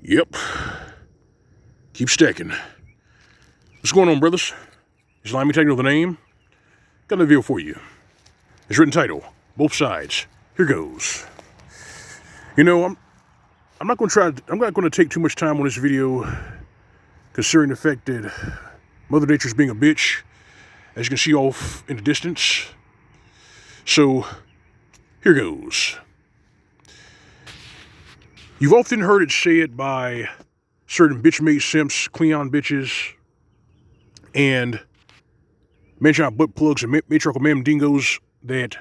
Yep. Keep stacking. What's going on, brothers? Is allowing me to know the name? Got a video for you. It's written title, both sides. Here goes. You know, I'm not going to take too much time on this video, considering the fact that Mother Nature's being a bitch, as you can see off in the distance. So, here goes. You've often heard it said by certain bitch-made simps, Cleon bitches, and mention butt plugs and matriarchal ma'am dingoes that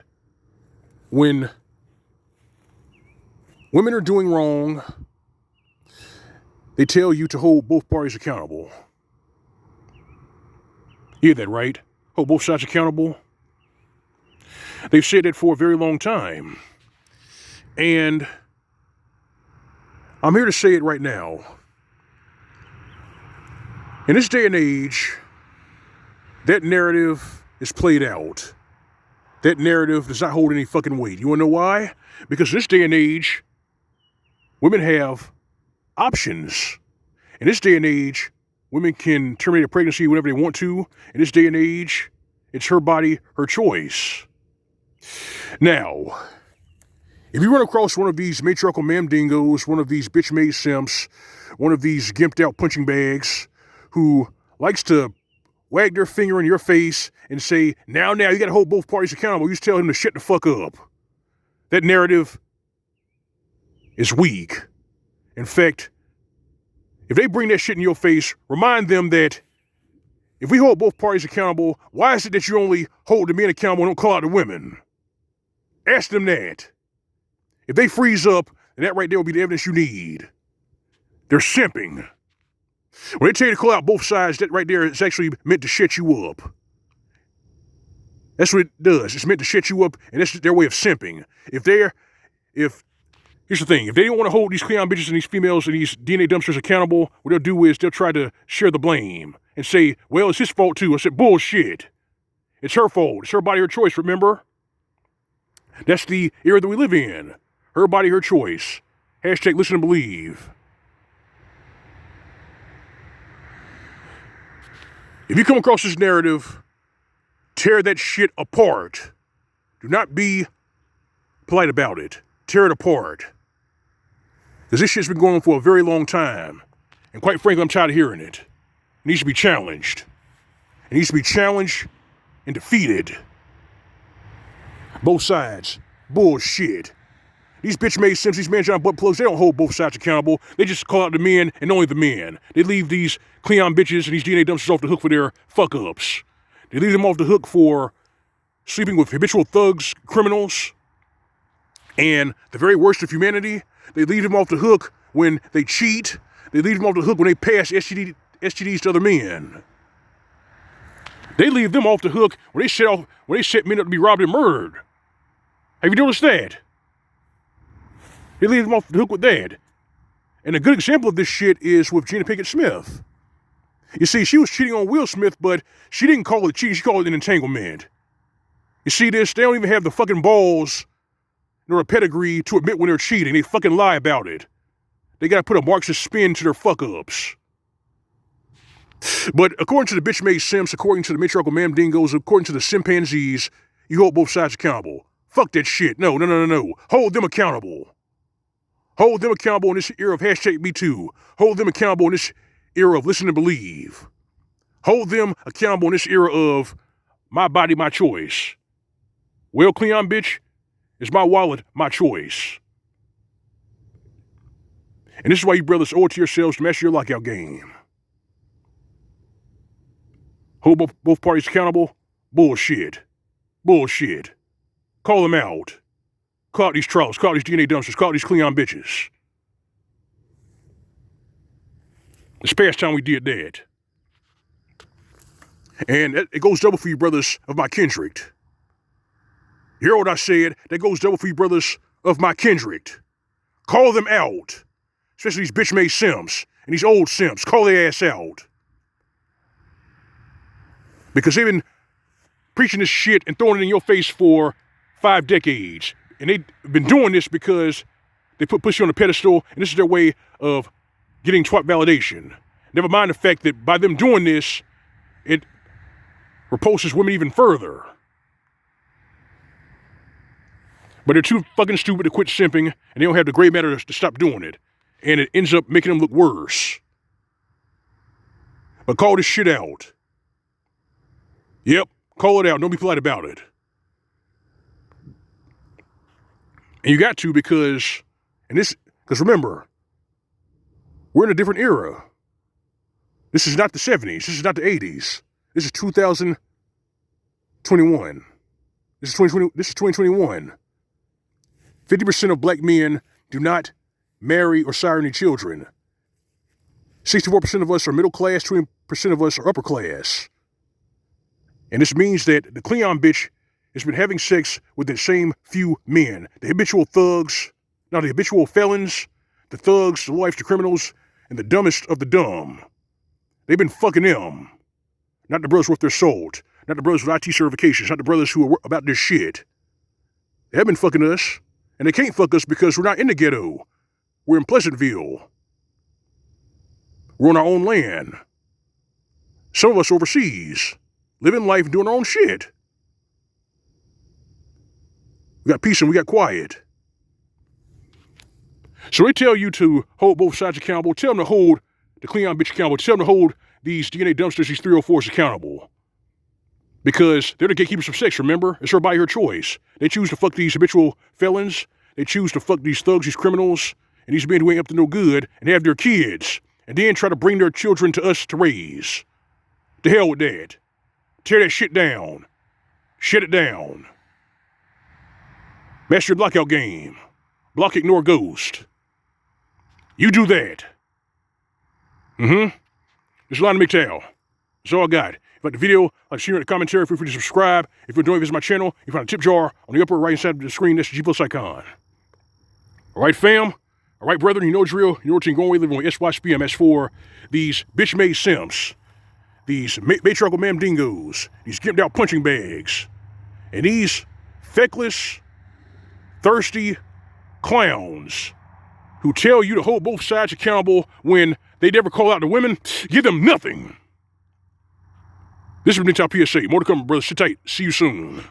when women are doing wrong, they tell you to hold both parties accountable. You hear that, right? Hold both sides accountable. They've said that for a very long time. And I'm here to say it right now. In this day and age, that narrative is played out. That narrative does not hold any fucking weight. You wanna know why? Because in this day and age, women have options. In this day and age, women can terminate a pregnancy whenever they want to. In this day and age, it's her body, her choice. Now, if you run across one of these matriarchal ma'am dingoes, one of these bitch-made simps, one of these gimped out punching bags who likes to wag their finger in your face and say, now, you gotta hold both parties accountable, you just tell him to shut the fuck up. That narrative is weak. In fact, if they bring that shit in your face, remind them that if we hold both parties accountable, why is it that you only hold the men accountable and don't call out the women? Ask them that. If they freeze up, then that right there will be the evidence you need. They're simping. When they tell you to call out both sides, that right there is actually meant to shut you up. That's what it does. It's meant to shut you up, and that's their way of simping. Here's the thing, if they don't want to hold these Cleon bitches and these females and these DNA dumpsters accountable, what they'll do is they'll try to share the blame and say, well, it's his fault too. I said, bullshit. It's her fault. It's her body, her choice, remember? That's the era that we live in. Her body, her choice. Hashtag listen and believe. If you come across this narrative, tear that shit apart. Do not be polite about it. Tear it apart. Because this shit's been going on for a very long time. And quite frankly, I'm tired of hearing it. It needs to be challenged. It needs to be challenged and defeated. Both sides. Bullshit. These bitch-made simps, these man-giant butt plugs, they don't hold both sides accountable. They just call out the men and only the men. They leave these Cleon bitches and these DNA dumpsters off the hook for their fuck-ups. They leave them off the hook for sleeping with habitual thugs, criminals, and the very worst of humanity. They leave them off the hook when they cheat. They leave them off the hook when they pass STDs to other men. They leave them off the hook when they set men up to be robbed and murdered. Have you noticed that? They leave them off the hook with that. And a good example of this shit is with Gina Pinkett Smith. You see, she was cheating on Will Smith, but she didn't call it cheating, she called it an entanglement. You see this? They don't even have the fucking balls nor a pedigree to admit when they're cheating. They fucking lie about it. They gotta put a Marxist spin to their fuck-ups. But according to the bitch-made simps, according to the matriarchal ma'am dingoes, according to the chimpanzees, you hold both sides accountable. Fuck that shit. No. Hold them accountable. Hold them accountable in this era of hashtag #MeToo. Hold them accountable in this era of listen and believe. Hold them accountable in this era of my body, my choice. Well, Cleon bitch, it's my wallet, my choice. And this is why you brothers owe it to yourselves to master your lockout game. Hold both parties accountable? Bullshit. Bullshit. Call them out. Call out these trolls, call out these DNA dumpsters, call out these Cleon bitches. It's past time we did that. And it goes double for you brothers of my kindred. You hear what I said? That goes double for you brothers of my kindred. Call them out. Especially these bitch-made simps and these old simps. Call their ass out. Because they've been preaching this shit and throwing it in your face for 5 decades. And they've been doing this because they put pussy on a pedestal, and this is their way of getting twat validation. Never mind the fact that by them doing this, it repulses women even further. But they're too fucking stupid to quit simping, and they don't have the gray matter to stop doing it. And it ends up making them look worse. But call this shit out. Yep, call it out. Don't be polite about it. And you got to because remember, we're in a different era. This is not the 70s. This is not the 80s. This is 2021. This is 2021. 50% of black men do not marry or sire any children. 64% of us are middle class, 20% of us are upper class. And this means that the Cleon bitch has been having sex with the same few men. The habitual thugs, not the habitual felons, the thugs, the lowlifes, the criminals, and the dumbest of the dumb. They've been fucking them. Not the brothers worth their salt. Not the brothers with IT certifications. Not the brothers who are about this shit. They have been fucking us. And they can't fuck us because we're not in the ghetto. We're in Pleasantville. We're on our own land. Some of us overseas, living life and doing our own shit. We got peace and we got quiet. So they tell you to hold both sides accountable. Tell them to hold the Cleon bitch accountable. Tell them to hold these DNA dumpsters, these 304s accountable. Because they're the gatekeepers of sex, remember? It's her by her choice. They choose to fuck these habitual felons. They choose to fuck these thugs, these criminals, and these men who ain't up to no good, and have their kids, and then try to bring their children to us to raise. To hell with that. Tear that shit down. Shut it down. Master your blockout game. Block, ignore, ghost. You do that. This is L.O.M. Mgtow. That's all I got. If you like the video, like share it in the commentary, feel free to subscribe. If you're doing visit my channel, you find a tip jar on the upper right side of the screen. That's the G+ icon. All right, fam. All right, brethren, you know drill. You know what you're going with, living on SYSPM. As for these bitch-made simps, these matriarchal mandingos, these gimped out punching bags, and these feckless, thirsty clowns who tell you to hold both sides accountable when they never call out the women, give them nothing. This is Mgtow PSA. More to come, brother. Sit tight. See you soon.